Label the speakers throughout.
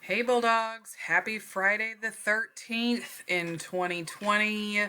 Speaker 1: Hey Bulldogs, happy Friday the 13th in 2020.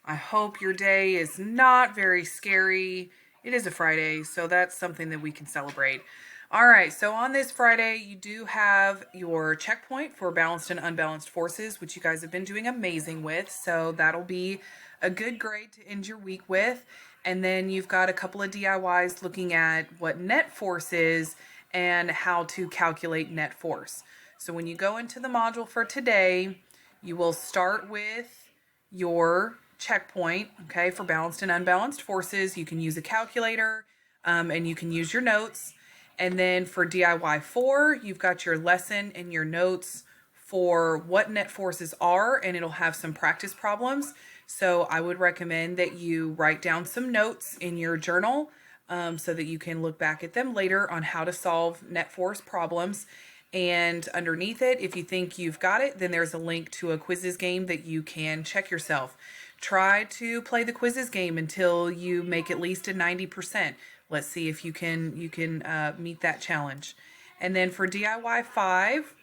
Speaker 1: I hope your day is not very scary. It is a Friday, so that's something that we can celebrate. All right, so on this Friday, you do have your checkpoint for balanced and unbalanced forces, which you guys have been doing amazing with. So that'll be a good grade to end your week with. And then you've got a couple of DIYs looking at what net force is and how to calculate net force. So when you go into the module for today, you will start with your checkpoint, okay, for balanced and unbalanced forces. You can use a calculator and you can use your notes. And then for DIY 4, you've got your lesson and your notes for what net forces are, and it'll have some practice problems. So I would recommend that you write down some notes in your journal so that you can look back at them later on how to solve net force problems. And underneath it, if you think you've got it, then there's a link to a quizzes game that you can check yourself. Try to play the quizzes game until you make at least a 90%. Let's see if you can meet that challenge. And then for DIY 5,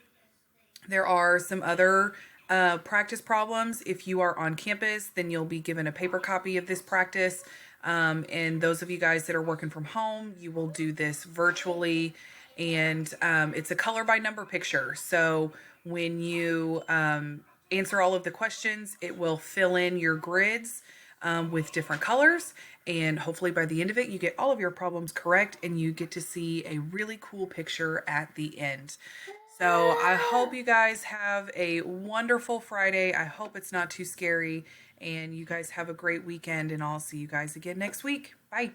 Speaker 1: there are some other practice problems. If you are on campus, then you'll be given a paper copy of this practice. And those of you guys that are working from home, you will do this virtually. And it's a color by number picture. So when you answer all of the questions, it will fill in your grids with different colors. And hopefully by the end of it, you get all of your problems correct and you get to see a really cool picture at the end. So I hope you guys have a wonderful Friday. I hope it's not too scary and you guys have a great weekend, and I'll see you guys again next week. Bye.